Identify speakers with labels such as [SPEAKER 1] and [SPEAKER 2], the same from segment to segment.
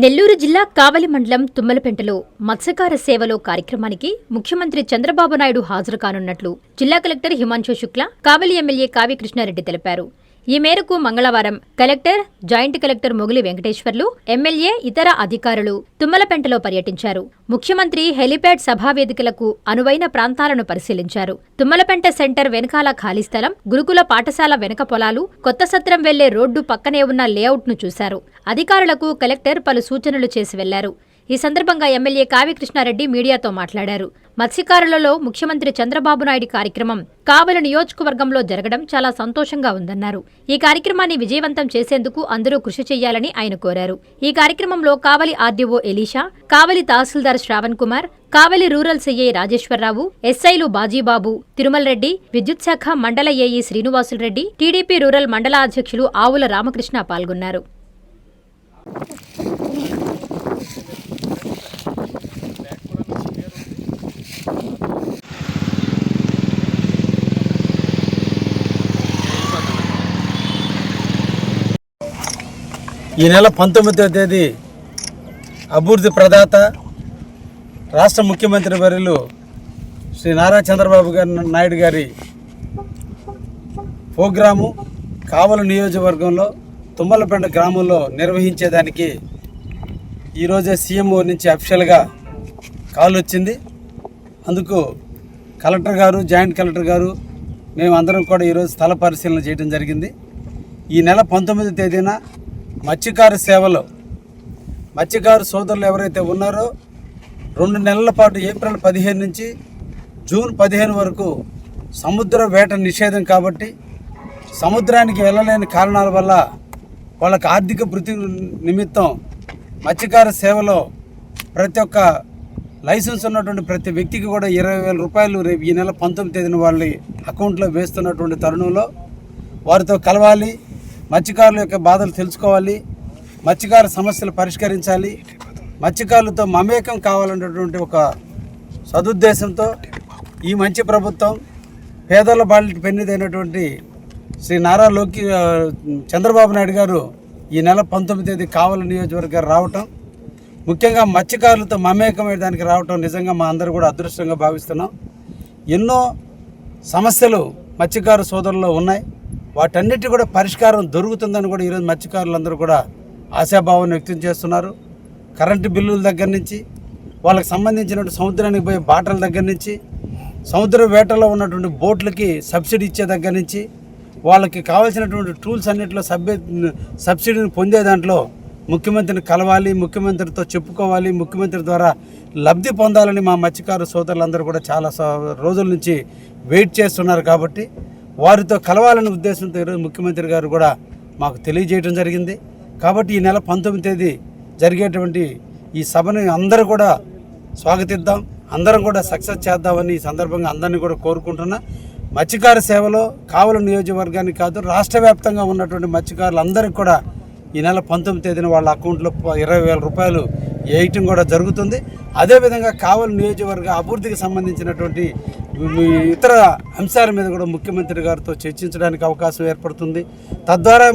[SPEAKER 1] నెల్లూరు జిల్లా కావలి మండలం తుమ్మలపెంటలో మత్స్యకార సేవలో కార్యక్రమానికి ముఖ్యమంత్రి చంద్రబాబు నాయుడు హాజరు కానున్నట్లు జిల్లా కలెక్టర్ హిమాంశు శుక్లా, కావలి ఎమ్మెల్యే కావి కృష్ణారెడ్డి తెలిపారు. ఈ మేరకు మంగళవారం కలెక్టర్, జాయింట్ కలెక్టర్ మొగిలి వెంకటేశ్వర్లు, ఎమ్మెల్యే, ఇతర అధికారులు తుమ్మలపెంటలో పర్యటించారు. ముఖ్యమంత్రి హెలిప్యాడ్ సభావేదికలకు అనువైన ప్రాంతాలను పరిశీలించారు. తుమ్మలపెంట సెంటర్ వెనకాల ఖాళీ స్థలం, గురుకుల పాఠశాల వెనక పొలాలు, కొత్త సత్రం వెళ్లే రోడ్డు పక్కనే ఉన్న లేఅవుట్ను చూశారు. అధికారులకు కలెక్టర్ పలు సూచనలు చేసి వెళ్లారు. ఈ సందర్భంగా ఎమ్మెల్యే కావి కృష్ణారెడ్డి మీడియాతో మాట్లాడారు. మత్స్యకారులలో ముఖ్యమంత్రి చంద్రబాబు నాయుడు కార్యక్రమం కావలి నియోజకవర్గంలో జరగడం చాలా సంతోషంగా ఉందన్నారు. ఈ కార్యక్రమాన్ని విజయవంతం చేసేందుకు అందరూ కృషి చేయాలని ఆయన కోరారు. ఈ కార్యక్రమంలో కావలి ఆర్డీఓ ఎలీషా, కావలి తహసీల్దార్ శ్రావణ్ కుమార్, కావలి రూరల్ సీఐ రాజేశ్వరరావు, ఎస్ఐలు బాజీబాబు, తిరుమల రెడ్డి, విద్యుత్ శాఖ మండల ఏఈ శ్రీనివాసులరెడ్డి, టీడీపీ రూరల్ మండల అధ్యక్షులు ఆవుల రామకృష్ణ పాల్గొన్నారు.
[SPEAKER 2] ఈ నెల 19వ తేదీ అభివృద్ధి ప్రదాత రాష్ట్ర ముఖ్యమంత్రి వర్యులు శ్రీ నారా చంద్రబాబు నాయుడు గారి ప్రోగ్రాము కావలి నియోజకవర్గంలో తుమ్మలపెంట గ్రామంలో నిర్వహించేదానికి ఈరోజే సీఎంఓ నుంచి అఫీషియల్గా కాల్ వచ్చింది. అందుకు కలెక్టర్ గారు, జాయింట్ కలెక్టర్ గారు, మేమందరం కూడా ఈరోజు స్థల పరిశీలన చేయడం జరిగింది. ఈ నెల 19వ తేదీన మత్స్యకార సేవలో మత్స్యకారు సోదరులు ఎవరైతే ఉన్నారో 2 నెలల పాటు ఏప్రిల్ 15 నుంచి జూన్ 15 వరకు సముద్ర వేట నిషేధం కాబట్టి సముద్రానికి వెళ్ళలేని కారణాల వల్ల వాళ్ళకి ఆర్థిక వృద్ధి నిమిత్తం మత్స్యకార సేవలో ప్రతి ఒక్క లైసెన్స్ ఉన్నటువంటి ప్రతి వ్యక్తికి కూడా 20,000 రూపాయలు రేపు ఈ నెల 19వ తేదీన వాళ్ళ అకౌంట్లో వేస్తున్నటువంటి తరుణంలో వారితో కలవాలి, మత్స్యకారుల యొక్క బాధలు తెలుసుకోవాలి, మత్స్యకార సమస్యలు పరిష్కరించాలి, మత్స్యకారులతో మమేకం కావాలన్నటువంటి ఒక సదుద్దేశంతో ఈ మంచి ప్రభుత్వం పేదల బాలిటి పెన్నిదైనటువంటి శ్రీ నారా చంద్రబాబు నాయుడు గారు ఈ నెల 19వ తేదీ కావలి నియోజకవర్గానికి రావటం, ముఖ్యంగా మత్స్యకారులతో మమేకమయ్యడానికి రావటం నిజంగా మా అందరూ కూడా అదృష్టంగా భావిస్తున్నాం. ఎన్నో సమస్యలు మత్స్యకారు సోదరుల్లో ఉన్నాయి. వాటన్నిటి కూడా పరిష్కారం దొరుకుతుందని కూడా ఈరోజు మత్స్యకారులందరూ కూడా ఆశాభావాన్ని వ్యక్తం చేస్తున్నారు. కరెంటు బిల్లుల దగ్గర నుంచి, వాళ్ళకి సంబంధించినటువంటి సముద్రానికి పోయే బాటల దగ్గర నుంచి, సముద్ర వేటలో ఉన్నటువంటి బోట్లకి సబ్సిడీ ఇచ్చే దగ్గర నుంచి, వాళ్ళకి కావాల్సినటువంటి టూల్స్ అన్నింటిలో సబ్సిడీని పొందే దాంట్లో ముఖ్యమంత్రిని కలవాలి, ముఖ్యమంత్రితో చెప్పుకోవాలి, ముఖ్యమంత్రి ద్వారా లబ్ధి పొందాలని మా మత్స్యకారు సోదరులందరూ కూడా చాలా రోజుల నుంచి వెయిట్ చేస్తున్నారు. కాబట్టి వారితో కలవాలనే ఉద్దేశంతో ఈరోజు ముఖ్యమంత్రి గారు కూడా మాకు తెలియజేయడం జరిగింది. కాబట్టి ఈ నెల 19వ తేదీ జరిగేటువంటి ఈ సభని అందరూ కూడా స్వాగతిద్దాం, అందరం కూడా సక్సెస్ చేద్దామని ఈ సందర్భంగా అందరినీ కూడా కోరుకుంటున్నా. మత్స్యకార సేవలో కావలి నియోజకవర్గానికి కాదు, రాష్ట్ర వ్యాప్తంగా ఉన్నటువంటి మత్స్యకారులందరికీ కూడా ఈ నెల 19వ తేదీన వాళ్ళ అకౌంట్లో 20,000 రూపాయలు వేయటం కూడా జరుగుతుంది. అదేవిధంగా కావలి నియోజకవర్గ అభివృద్ధికి సంబంధించినటువంటి ఇతర అంశాల మీద కూడా ముఖ్యమంత్రి గారితో చర్చించడానికి అవకాశం ఏర్పడుతుంది. తద్వారా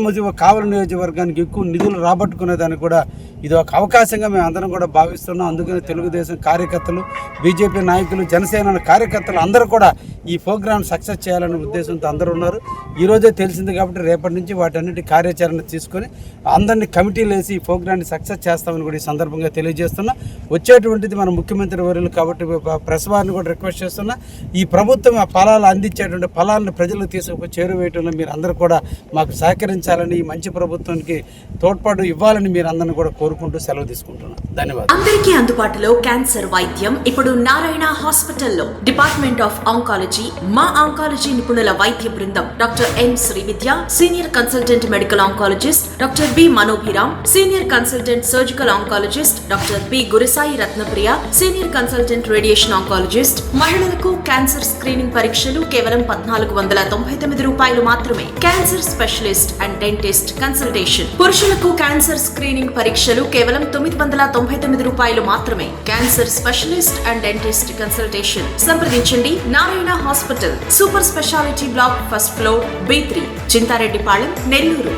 [SPEAKER 2] కావలి నియోజకవర్గానికి ఎక్కువ నిధులు రాబట్టుకునేదానికి కూడా ఇది ఒక అవకాశంగా మేము అందరం కూడా భావిస్తున్నాం. అందుకని తెలుగుదేశం కార్యకర్తలు, బీజేపీ నాయకులు, జనసేన కార్యకర్తలు అందరూ కూడా ఈ ప్రోగ్రాం సక్సెస్ చేయాలనే ఉద్దేశంతో అందరూ ఉన్నారు. ఈరోజే తెలిసింది కాబట్టి రేపటి నుంచి వాటన్నిటి కార్యాచరణ తీసుకొని అందరినీ కమిటీలు వేసి ఈ ప్రోగ్రాన్ని సక్సెస్ చేస్తామని కూడా ఈ సందర్భంగా తెలియజేస్తున్నా. వచ్చేటువంటిది మన ముఖ్యమంత్రి వర్యులు కాబట్టి ప్రెస్ వారిని కూడా రిక్వెస్ట్ చేస్తున్నా, ఈ ప్రభుత్వం ఆ ఫలాలు అందించేటువంటి ఫలాలను ప్రజలకు తీసుకుపోయి చేరువేయటంలో మీరు అందరూ కూడా మాకు సహకరించాలని, ఈ మంచి ప్రభుత్వానికి తోడ్పాటు ఇవ్వాలని మీరు అందరిని కూడా కోరుకుంటూ సెలవు తీసుకుంటున్నాను. ధన్యవాదాలు.
[SPEAKER 3] అందరికీ అందుబాటులో క్యాన్సర్ వైద్యం ఇప్పుడు నారాయణ హాస్పిటల్లో. డిపార్ట్మెంట్ ఆఫ్ ఆంకాలజీ, మా ఆంకాలజీ నిపుణుల వైద్య బృందం doctor M Srividya, senior consultant medical oncologist doctor B Manobhiram, senior consultant surgical oncologist doctor B Gurisai Ratnapriya, senior consultant radiation oncologist. మహిళలకు క్యాన్సర్ స్క్రీనింగ్ పరీక్షలు కేవలం 1,499 రూపాయలు మాత్రమే. Cancer specialist and dentist consultation. పురుషులకు క్యాన్సర్ స్క్రీనింగ్ పరీక్షలు కేవలం 999 రూపాయలు మాత్రమే. Cancer specialist and dentist consultation సంప్రదించండి. Narayana hospital, super speciality block, first floor, B3, Chintareddypalem, Nellore.